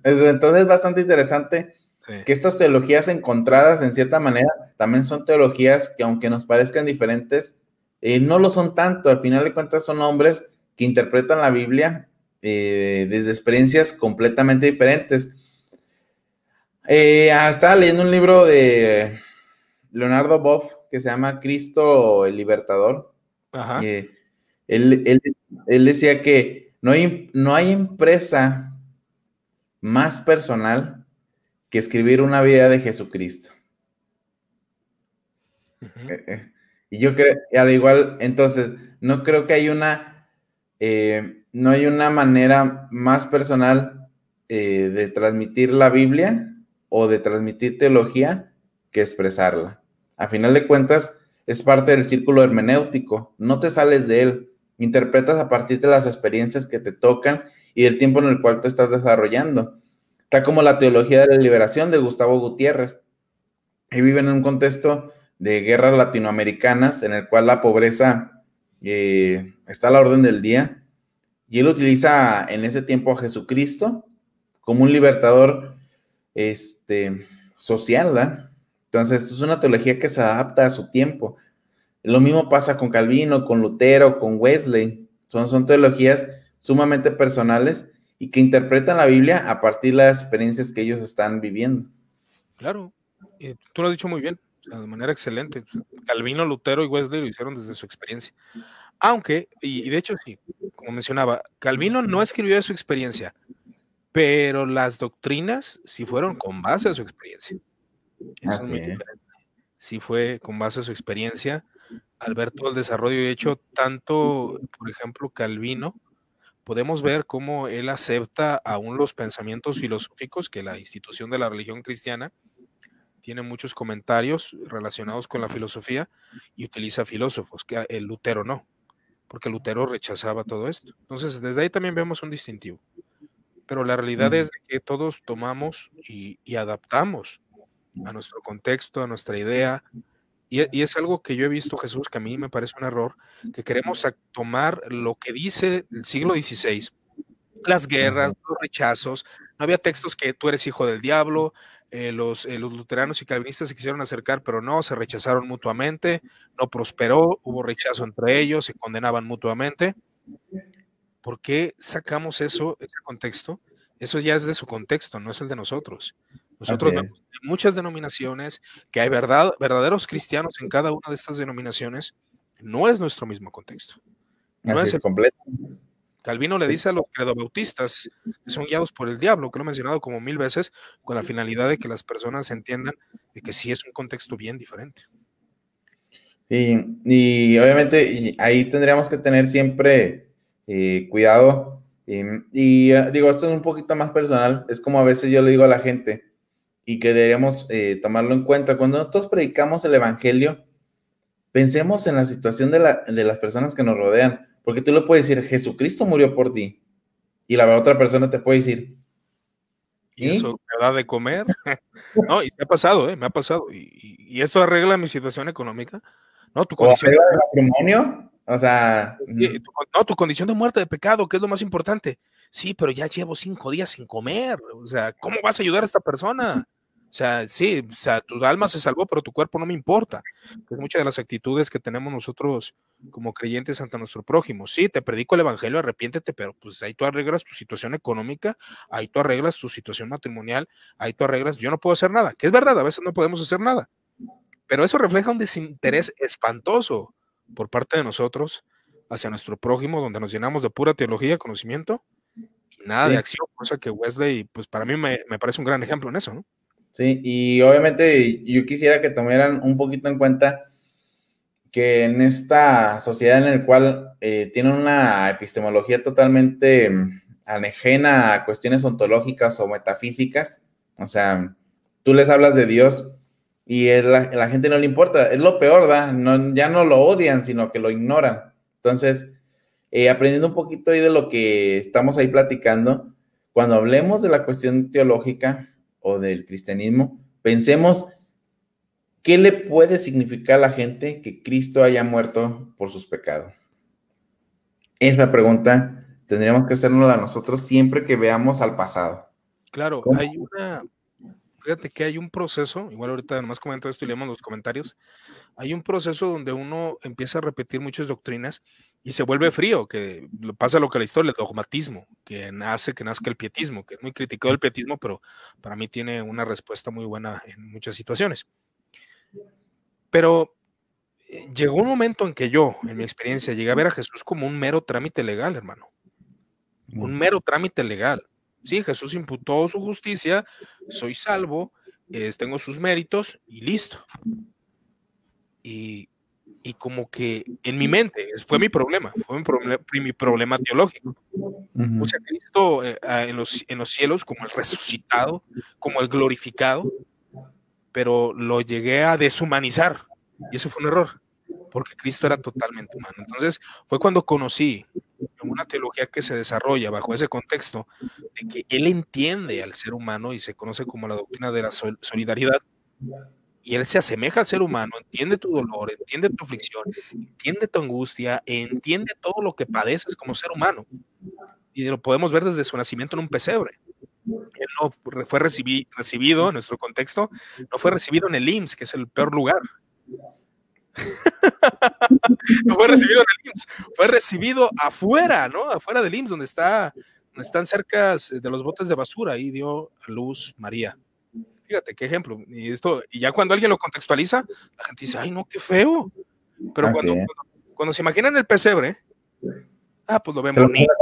Entonces es bastante interesante Sí. que estas teologías encontradas, en cierta manera, también son teologías que, aunque nos parezcan diferentes, no lo son tanto. Al final de cuentas son hombres que interpretan la Biblia desde experiencias completamente diferentes. Estaba leyendo un libro de Leonardo Boff que se llama Cristo el Libertador. Ajá. Él, él, él decía que no hay empresa más personal que escribir una vida de Jesucristo. Ujú. Y yo creo, al igual, entonces, no creo que hay no hay una manera más personal de transmitir la Biblia o de transmitir teología que expresarla. A final de cuentas, es parte del círculo hermenéutico, no te sales de él, interpretas a partir de las experiencias que te tocan y del tiempo en el cual te estás desarrollando. Está como la teología de la liberación de Gustavo Gutiérrez. Y viven en un contexto de guerras latinoamericanas en el cual la pobreza está a la orden del día. Y él utiliza en ese tiempo a Jesucristo como un libertador social, ¿verdad? Entonces es una teología que se adapta a su tiempo. Lo mismo pasa con Calvino, con Lutero, con Wesley. Son teologías sumamente personales y que interpretan la Biblia a partir de las experiencias que ellos están viviendo. Claro, tú lo has dicho muy bien, o sea, de manera excelente. Calvino, Lutero y Wesley lo hicieron desde su experiencia. Aunque, y de hecho sí, como mencionaba, Calvino no escribió de su experiencia, pero las doctrinas sí fueron con base a su experiencia. Eso es Así muy es. diferente. Sí fue con base a su experiencia, al ver todo el desarrollo. De hecho, tanto, por ejemplo, Calvino, podemos ver cómo él acepta aún los pensamientos filosóficos que la institución de la religión cristiana tiene muchos comentarios relacionados con la filosofía y utiliza filósofos, que el Lutero no, porque Lutero rechazaba todo esto. Entonces, desde ahí también vemos un distintivo. Pero la realidad es que todos tomamos y adaptamos a nuestro contexto, a nuestra idea, y es algo que yo he visto, Jesús, que a mí me parece un error, que queremos tomar lo que dice el siglo XVI, las guerras, los rechazos. No había textos que tú eres hijo del diablo, los luteranos y calvinistas se quisieron acercar, pero no, se rechazaron mutuamente, no prosperó, hubo rechazo entre ellos, se condenaban mutuamente. ¿Por qué sacamos eso, ese contexto? Eso ya es de su contexto, no es el de nosotros. Así Nosotros es. vemos en muchas denominaciones que hay verdaderos cristianos en cada una de estas denominaciones, no es nuestro mismo contexto. No Así es es, el completo. Calvino le Es- dice a los credobautistas que son guiados por el diablo, que lo he mencionado como 1000 veces, con la finalidad de que las personas entiendan de que sí es un contexto bien diferente. y obviamente ahí tendríamos que tener siempre cuidado. Digo, esto es un poquito más personal. Es como a veces yo le digo a la gente y que deberíamos tomarlo en cuenta. Cuando nosotros predicamos el Evangelio, pensemos en la situación de las personas que nos rodean. Porque tú le puedes decir, Jesucristo murió por ti. Y la otra persona te puede decir, Y eso ¿y? me da de comer. No, y se ha pasado, me ha pasado. Y esto arregla mi situación económica. No, tu ¿O condición de arregla el muerte, matrimonio? O sea, no, tu condición de muerte de pecado, que es lo más importante. Sí, pero ya llevo 5 días sin comer. O sea, ¿cómo vas a ayudar a esta persona? O sea, sí, o sea, tu alma se salvó, pero tu cuerpo no me importa. Es muchas de las actitudes que tenemos nosotros como creyentes ante nuestro prójimo. Sí, te predico el evangelio, arrepiéntete, pero pues ahí tú arreglas tu situación económica, ahí tú arreglas tu situación matrimonial, ahí tú arreglas, yo no puedo hacer nada, que es verdad, a veces no podemos hacer nada, pero eso refleja un desinterés espantoso por parte de nosotros hacia nuestro prójimo, donde nos llenamos de pura teología, conocimiento y nada de sí, acción, cosa que Wesley, pues para mí me parece un gran ejemplo en eso, ¿no? sí. Y obviamente yo quisiera que tomaran un poquito en cuenta que en esta sociedad en la cual tienen una epistemología totalmente ajena a cuestiones ontológicas o metafísicas, o sea, tú les hablas de Dios y la gente no le importa, es lo peor, ¿verdad? No, ya no lo odian, sino que lo ignoran. Entonces, aprendiendo un poquito ahí de lo que estamos ahí platicando, cuando hablemos de la cuestión teológica o del cristianismo, pensemos ¿qué le puede significar a la gente que Cristo haya muerto por sus pecados? Esa pregunta tendríamos que hacernos a nosotros siempre que veamos al pasado. Claro, ¿Cómo? fíjate que hay un proceso, igual ahorita nomás comento esto y leemos los comentarios, hay un proceso donde uno empieza a repetir muchas doctrinas y se vuelve frío, que pasa lo que la historia, el dogmatismo, que hace que nazca el pietismo, que es muy criticado el pietismo, pero para mí tiene una respuesta muy buena en muchas situaciones. Pero llegó un momento en que yo, en mi experiencia, llegué a ver a Jesús como un mero trámite legal, hermano. Un mero trámite legal. Sí, Jesús imputó su justicia, soy salvo, tengo sus méritos y listo. Y, y como que en mi mente, fue mi problema teológico. Puse a Cristo en los cielos como el resucitado, como el glorificado, pero lo llegué a deshumanizar y ese fue un error, porque Cristo era totalmente humano. Entonces fue cuando conocí una teología que se desarrolla bajo ese contexto de que Él entiende al ser humano y se conoce como la doctrina de la solidaridad, y Él se asemeja al ser humano, entiende tu dolor, entiende tu aflicción, entiende tu angustia, entiende todo lo que padeces como ser humano, y lo podemos ver desde su nacimiento en un pesebre. Él no fue recibido en nuestro contexto, no fue recibido en el IMSS, que es el peor lugar. No fue recibido en el IMSS, fue recibido afuera, ¿no? Afuera del IMSS, donde están cerca de los botes de basura, ahí dio a luz María. Fíjate qué ejemplo. Y ya cuando alguien lo contextualiza, la gente dice, ay, no, qué feo. Pero cuando se imaginan el pesebre, pues lo ven bonito.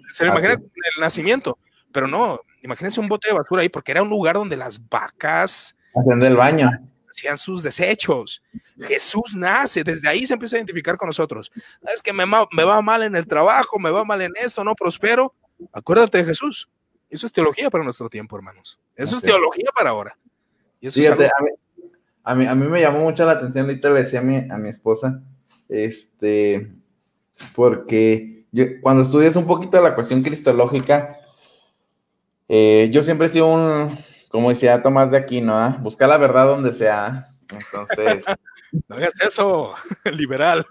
Se lo imaginan el nacimiento, pero no, imagínense un bote de basura ahí, porque era un lugar donde las vacas haciendo el baño, hacían sus desechos. Jesús nace, desde ahí se empieza a identificar con nosotros. Es que me va mal en el trabajo, me va mal en esto, no prospero. Acuérdate de Jesús. Eso es teología para nuestro tiempo, hermanos. Eso es teología para ahora. Y eso fíjate, es algo... a mí me llamó mucho la atención, ahorita le decía a mi esposa, porque cuando estudias un poquito la cuestión cristológica, yo siempre he sido como decía Tomás de Aquino, ¿eh? Buscar la verdad donde sea. Entonces... no hagas eso, liberal.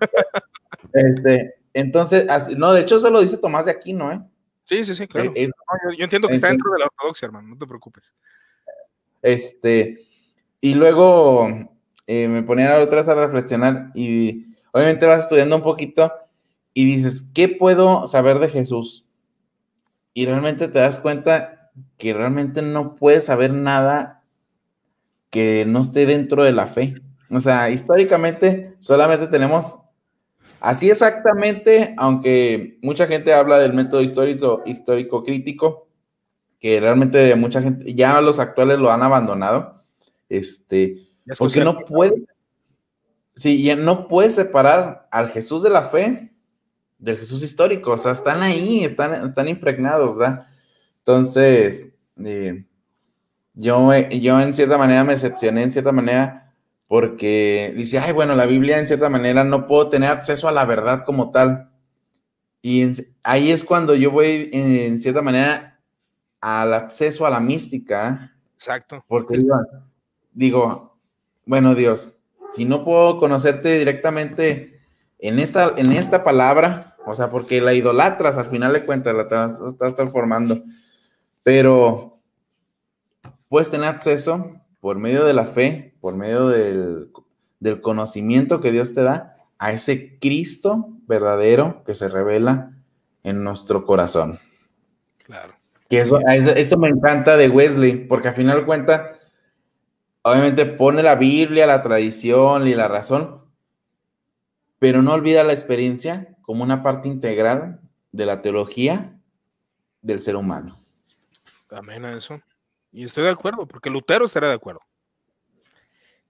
Entonces, no, de hecho eso lo dice Tomás de Aquino, ¿eh? Sí, claro. Yo entiendo que está dentro de la ortodoxia, hermano, no te preocupes. Y luego me ponía otra vez a reflexionar y obviamente vas estudiando un poquito y dices, ¿qué puedo saber de Jesús? Y realmente te das cuenta que realmente no puedes saber nada que no esté dentro de la fe. O sea, históricamente solamente tenemos, así exactamente, aunque mucha gente habla del método histórico crítico, que realmente mucha gente, ya los actuales lo han abandonado, porque no puede, sí, ya no puedes separar al Jesús de la fe del Jesús histórico, o sea, están ahí, están impregnados, ¿verdad? Entonces, yo en cierta manera me decepcioné, en cierta manera, porque dice, ay, bueno, la Biblia en cierta manera no puedo tener acceso a la verdad como tal, y ahí es cuando yo voy, en cierta manera, al acceso a la mística. Exacto. Porque digo, bueno, Dios, si no puedo conocerte directamente en esta palabra, o sea, porque la idolatras, al final de cuentas, la estás transformando, pero puedes tener acceso por medio de la fe, por medio del conocimiento que Dios te da, a ese Cristo verdadero que se revela en nuestro corazón. Claro. Que eso me encanta de Wesley, porque al final de cuentas, obviamente pone la Biblia, la tradición y la razón, pero no olvida la experiencia como una parte integral de la teología del ser humano. Amén a eso. Y estoy de acuerdo, porque Lutero estaría de acuerdo.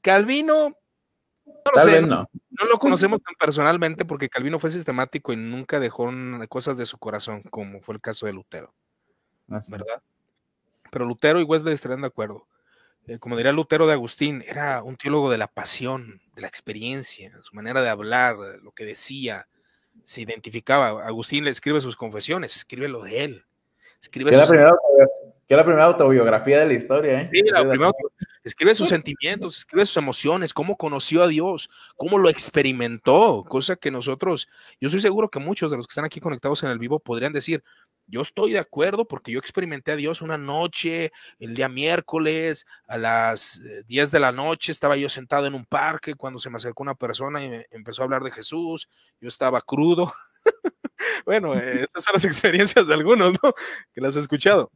Calvino, no lo sé, no lo conocemos tan personalmente porque Calvino fue sistemático y nunca dejó cosas de su corazón, como fue el caso de Lutero, ¿verdad? Pero Lutero y Wesley estarían de acuerdo. Como diría Lutero de Agustín, era un teólogo de la pasión, de la experiencia, su manera de hablar, de lo que decía, se identificaba. Agustín le escribe sus confesiones, escribe lo de él. Que la primera autobiografía de la historia, ¿eh? Sí, escribe sus sentimientos, escribe sus emociones, cómo conoció a Dios, cómo lo experimentó, cosa que nosotros, yo estoy seguro que muchos de los que están aquí conectados en el vivo podrían decir, Yo estoy de acuerdo porque yo experimenté a Dios una noche, el día miércoles, a las 10 de la noche, estaba yo sentado en un parque cuando se me acercó una persona y me empezó a hablar de Jesús, yo estaba crudo. Bueno, esas son las experiencias de algunos, ¿no? Que las he escuchado.